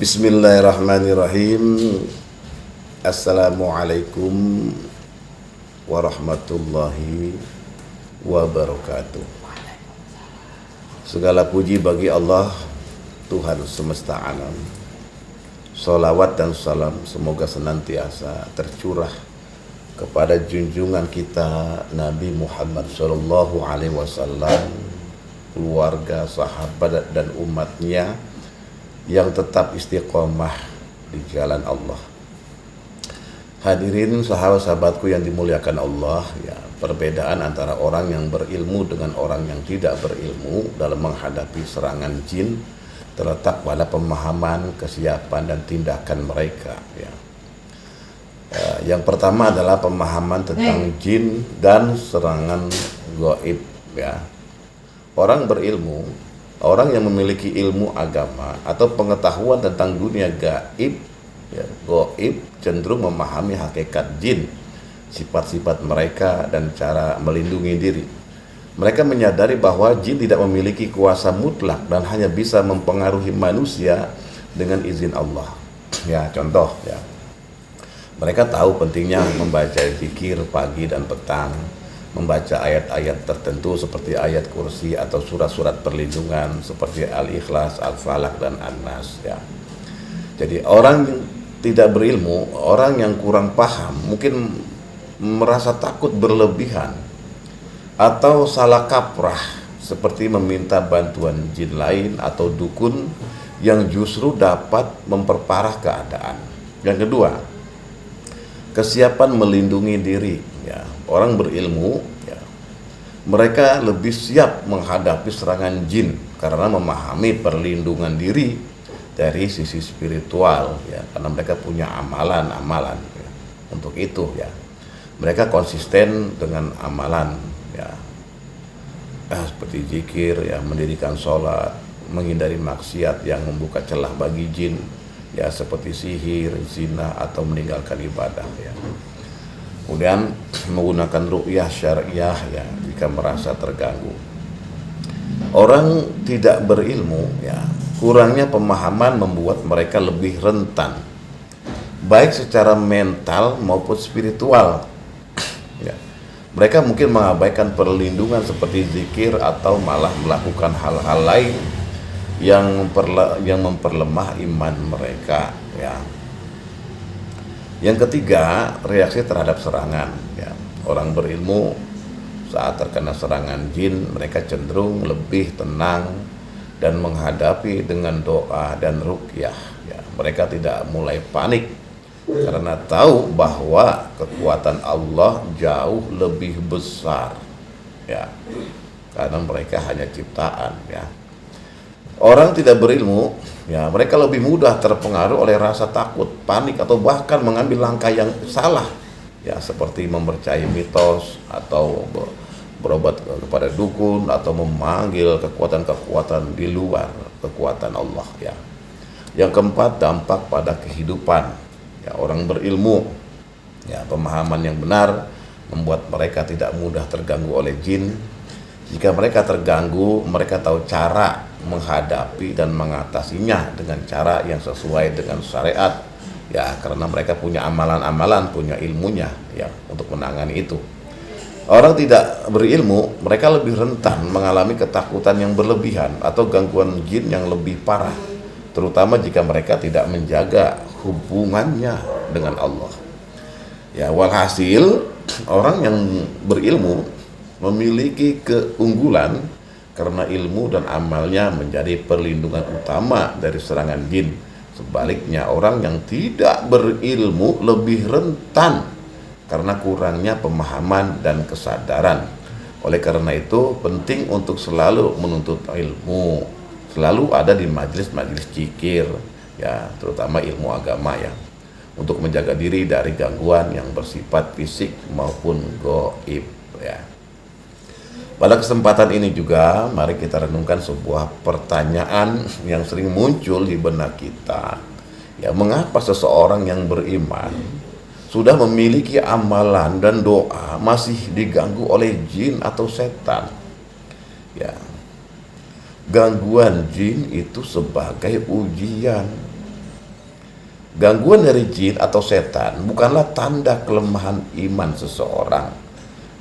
Bismillahirrahmanirrahim. Assalamualaikum warahmatullahi wabarakatuh. Segala puji bagi Allah, Tuhan semesta alam. Salawat dan salam semoga senantiasa tercurah kepada junjungan kita Nabi Muhammad SAW, keluarga, sahabat dan umatnya yang tetap istiqomah di jalan Allah. Hadirin sahabat-sahabatku yang dimuliakan Allah, ya, perbedaan antara orang yang berilmu dengan orang yang tidak berilmu dalam menghadapi serangan jin terletak pada pemahaman, kesiapan dan tindakan mereka, ya. Yang pertama adalah pemahaman tentang jin dan serangan gaib, ya. Orang berilmu, orang yang memiliki ilmu agama atau pengetahuan tentang dunia gaib, ya, gaib, cenderung memahami hakikat jin, sifat-sifat mereka dan cara melindungi diri. Mereka menyadari bahwa jin tidak memiliki kuasa mutlak dan hanya bisa mempengaruhi manusia dengan izin Allah. Ya, contoh, ya. Mereka tahu pentingnya membaca zikir pagi dan petang, membaca ayat-ayat tertentu seperti ayat kursi atau surat-surat perlindungan seperti Al-Ikhlas, Al-Falaq dan An-Nas, ya. Jadi orang yang tidak berilmu, orang yang kurang paham mungkin merasa takut berlebihan atau salah kaprah seperti meminta bantuan jin lain atau dukun yang justru dapat memperparah keadaan. Yang kedua, kesiapan melindungi diri, ya. Orang berilmu, ya, mereka lebih siap menghadapi serangan jin karena memahami perlindungan diri dari sisi spiritual, ya, karena mereka punya amalan-amalan, ya. Untuk itu, ya, mereka konsisten dengan amalan, ya, seperti zikir, ya, mendirikan sholat, menghindari maksiat yang membuka celah bagi jin, ya, seperti sihir, zina atau meninggalkan ibadah, ya. Kemudian menggunakan ruqyah syariah, ya, jika merasa terganggu. Orang tidak berilmu, ya, kurangnya pemahaman membuat mereka lebih rentan, baik secara mental maupun spiritual, ya. Mereka mungkin mengabaikan perlindungan seperti zikir atau malah melakukan hal-hal lain yang memperlemah iman mereka, ya. Yang ketiga, reaksi terhadap serangan, ya. Orang berilmu saat terkena serangan jin, mereka cenderung lebih tenang dan menghadapi dengan doa dan ruqyah, ya. Mereka tidak mulai panik karena tahu bahwa kekuatan Allah jauh lebih besar, ya. Karena mereka hanya ciptaan, ya. Orang tidak berilmu, ya, mereka lebih mudah terpengaruh oleh rasa takut, panik atau bahkan mengambil langkah yang salah, ya, seperti mempercayai mitos atau berobat kepada dukun atau memanggil kekuatan-kekuatan di luar kekuatan Allah, ya. Yang keempat, dampak pada kehidupan, ya. Orang berilmu, ya, pemahaman yang benar membuat mereka tidak mudah terganggu oleh jin. Jika mereka terganggu, mereka tahu cara menghadapi dan mengatasinya dengan cara yang sesuai dengan syariat, ya, karena mereka punya amalan-amalan, punya ilmunya, ya, untuk menangani itu. Orang tidak berilmu, mereka lebih rentan mengalami ketakutan yang berlebihan atau gangguan jin yang lebih parah, terutama jika mereka tidak menjaga hubungannya dengan Allah, ya. Walhasil, orang yang berilmu memiliki keunggulan karena ilmu dan amalnya menjadi perlindungan utama dari serangan jin. Sebaliknya, orang yang tidak berilmu lebih rentan karena kurangnya pemahaman dan kesadaran. Oleh karena itu, penting untuk selalu menuntut ilmu, selalu ada di majelis-majelis zikir, ya, terutama ilmu agama, ya, untuk menjaga diri dari gangguan yang bersifat fisik maupun gaib, ya. Pada kesempatan ini juga, mari kita renungkan sebuah pertanyaan yang sering muncul di benak kita. Ya, mengapa seseorang yang beriman sudah memiliki amalan dan doa masih diganggu oleh jin atau setan? Ya, gangguan jin itu sebagai ujian Gangguan dari jin atau setan bukanlah tanda kelemahan iman seseorang,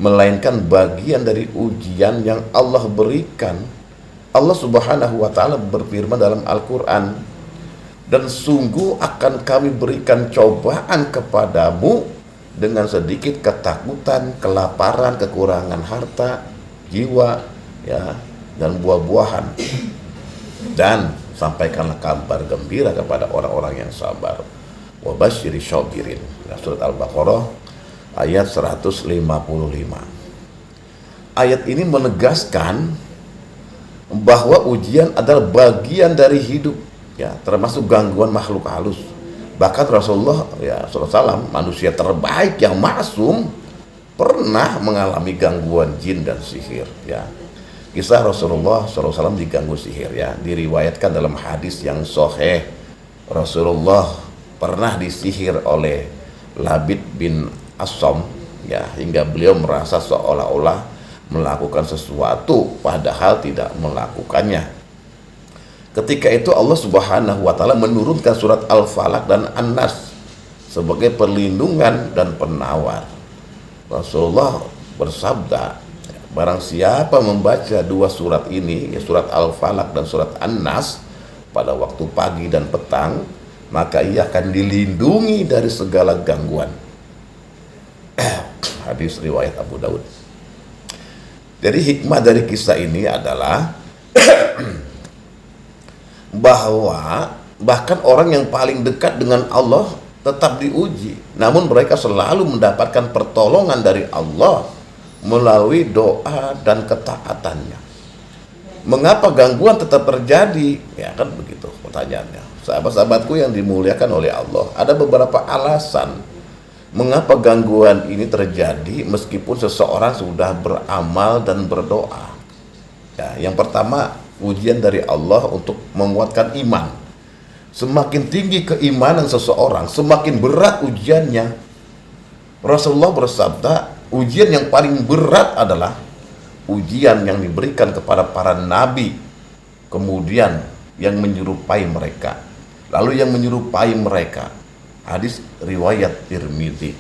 melainkan bagian dari ujian yang Allah berikan. Allah Subhanahu wa Ta'ala berfirman dalam Al-Quran, dan sungguh akan kami berikan cobaan kepadamu dengan sedikit ketakutan, kelaparan, kekurangan harta, jiwa, ya, dan buah-buahan. Dan sampaikanlah kabar gembira kepada orang-orang yang sabar. Wa basyiri syabirin. Surat Al-Baqarah ayat 155. Ayat ini menegaskan bahwa ujian adalah bagian dari hidup, ya, termasuk gangguan makhluk halus. Bahkan Rasulullah ya SAW, manusia terbaik yang maksum, pernah mengalami gangguan jin dan sihir, ya. Kisah Rasulullah SAW diganggu sihir, ya, diriwayatkan dalam hadis yang sahih. Rasulullah pernah disihir oleh Labid bin Asam, ya, hingga beliau merasa seolah-olah melakukan sesuatu padahal tidak melakukannya. Ketika itu Allah Subhanahu wa Ta'ala menurunkan surat Al-Falaq dan An-Nas sebagai perlindungan dan penawar. Rasulullah bersabda, barang siapa membaca dua surat ini, ya, surat Al-Falaq dan surat An-Nas, pada waktu pagi dan petang, maka ia akan dilindungi dari segala gangguan. Hadis riwayat Abu Daud. Jadi hikmah dari kisah ini adalah bahwa bahkan orang yang paling dekat dengan Allah tetap diuji, namun mereka selalu mendapatkan pertolongan dari Allah melalui doa dan ketaatannya. Mengapa gangguan tetap terjadi? Ya kan begitu pertanyaannya. Sahabat-sahabatku yang dimuliakan oleh Allah, ada beberapa alasan mengapa gangguan ini terjadi meskipun seseorang sudah beramal dan berdoa. Ya, yang pertama, ujian dari Allah untuk menguatkan iman. Semakin tinggi keimanan seseorang, semakin berat ujiannya. Rasulullah bersabda, ujian yang paling berat adalah ujian yang diberikan kepada para nabi, kemudian yang menyerupai mereka, lalu yang menyerupai mereka. Hadis riwayat Tirmidzi.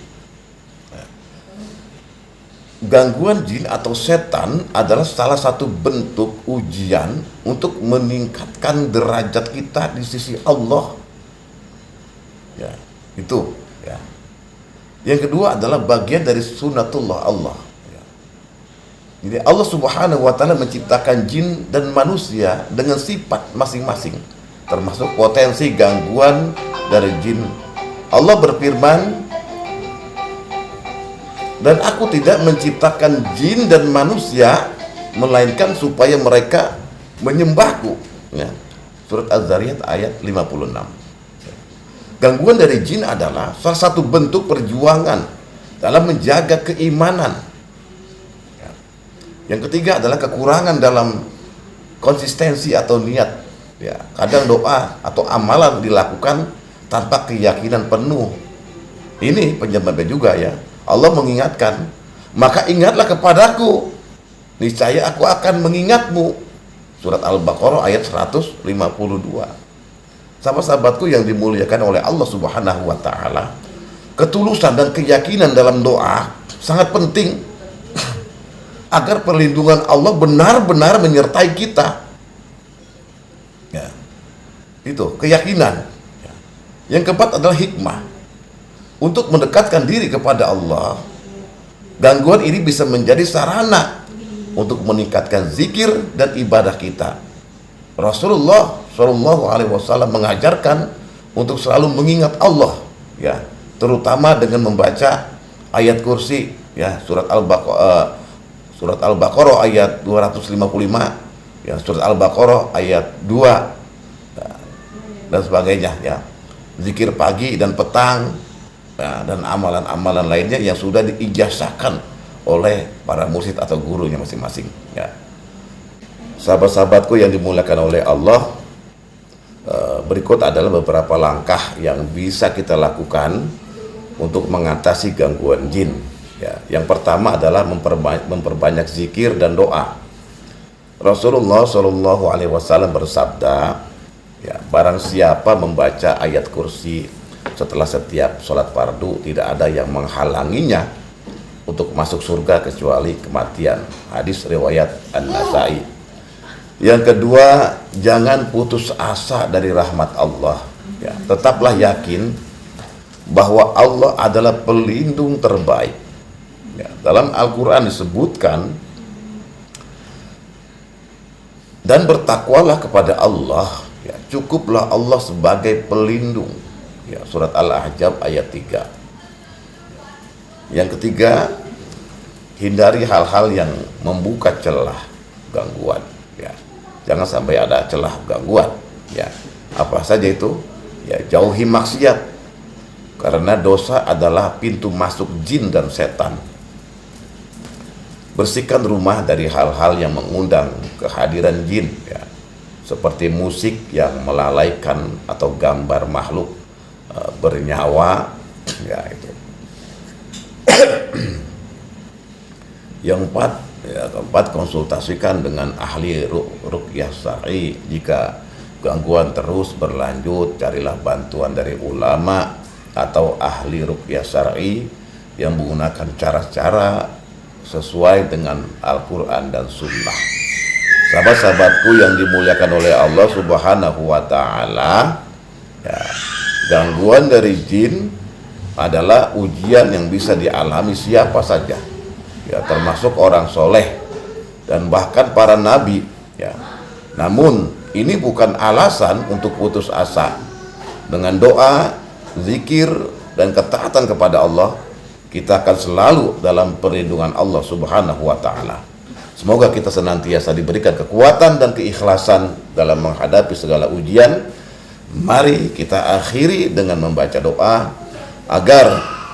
Gangguan jin atau setan adalah salah satu bentuk ujian untuk meningkatkan derajat kita di sisi Allah. Ya, itu, ya. Yang kedua adalah bagian dari sunnatullah Allah. Ya. Jadi Allah Subhanahu wa Ta'ala menciptakan jin dan manusia dengan sifat masing-masing, termasuk potensi gangguan dari jin. Allah berfirman, dan aku tidak menciptakan jin dan manusia melainkan supaya mereka menyembahku. Ya. Surat Az-Zariyat ayat 56. Gangguan dari jin adalah salah satu bentuk perjuangan dalam menjaga keimanan. Ya. Yang ketiga adalah kekurangan dalam konsistensi atau niat. Ya. Kadang doa atau amalan dilakukan tanpa keyakinan penuh. Ini penyebabnya juga, ya. Allah mengingatkan, maka ingatlah kepadaku, niscaya aku akan mengingatmu. Surat Al-Baqarah ayat 152. Sahabat-sahabatku yang dimuliakan oleh Allah Subhanahu wa Ta'ala, ketulusan dan keyakinan dalam doa sangat penting agar perlindungan Allah benar-benar menyertai kita. Ya. Itu keyakinan. Ya. Yang keempat adalah hikmah. Untuk mendekatkan diri kepada Allah, gangguan ini bisa menjadi sarana untuk meningkatkan zikir dan ibadah kita. Rasulullah Shallallahu Alaihi Wasallam mengajarkan untuk selalu mengingat Allah, ya, terutama dengan membaca ayat kursi, ya, surat Al-Baqarah ayat 255, ya, surat Al-Baqarah ayat 2, ya, dan sebagainya, ya. Zikir pagi dan petang, ya, dan amalan-amalan lainnya yang sudah diijazahkan oleh para mursyid atau gurunya masing-masing, ya. Sahabat-sahabatku yang dimuliakan oleh Allah, berikut adalah beberapa langkah yang bisa kita lakukan untuk mengatasi gangguan jin, ya. Yang pertama adalah memperbanyak zikir dan doa. Rasulullah Shallallahu Alaihi Wasallam bersabda, ya, barang siapa membaca ayat kursi setelah setiap sholat fardu tidak ada yang menghalanginya untuk masuk surga kecuali kematian. Hadis riwayat An-Nasai. Yang kedua, jangan putus asa dari rahmat Allah. Ya, tetaplah yakin bahwa Allah adalah pelindung terbaik. Ya, dalam Al-Quran disebutkan, dan bertakwalah kepada Allah. Ya, cukuplah Allah sebagai pelindung. Ya, surat Al-Ahzab ayat 3. Yang ketiga, hindari hal-hal yang membuka celah gangguan. Ya, jangan sampai ada celah gangguan. Ya, apa saja itu? Ya, jauhi maksiat, karena dosa adalah pintu masuk jin dan setan. Bersihkan rumah dari hal-hal yang mengundang kehadiran jin, ya, seperti musik yang melalaikan atau gambar makhluk bernyawa, ya itu. Yang keempat, konsultasikan dengan ahli ruqyah syar'i. Jika gangguan terus berlanjut, carilah bantuan dari ulama atau ahli ruqyah syar'i yang menggunakan cara-cara sesuai dengan Al-Quran dan Sunnah. Sahabat-sahabatku yang dimuliakan oleh Allah Subhanahu wa Ta'ala, ya, gangguan dari jin adalah ujian yang bisa dialami siapa saja, ya, termasuk orang soleh dan bahkan para nabi, ya. Namun ini bukan alasan untuk putus asa. Dengan doa, zikir, dan ketaatan kepada Allah, kita akan selalu dalam perlindungan Allah Subhanahu wa Ta'ala. Semoga kita senantiasa diberikan kekuatan dan keikhlasan dalam menghadapi segala ujian. Mari kita akhiri dengan membaca doa agar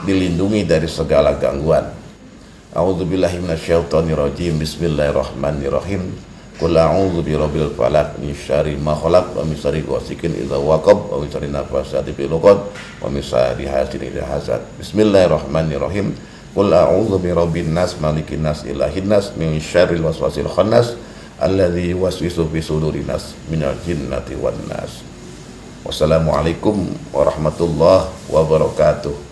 dilindungi dari segala gangguan. A'udzubillahi minasyaitonirrajim. Bismillahirrahmanirrahim. Qul a'udzu birabbil falaq min syarri ma khalaq wa min syarri ghasiqin idza waqab wa min syarri nafasati fil 'uqad wa min syarri hasidin idza hasad. Bismillahirrahmanirrahim. Qul a'udzu birabbin nas malikin nas ilahin nas min syarril waswasil khannas alladzi yuwaswisu fi sudurin nas minal jinnati wan nas. Wassalamualaikum warahmatullahi wabarakatuh.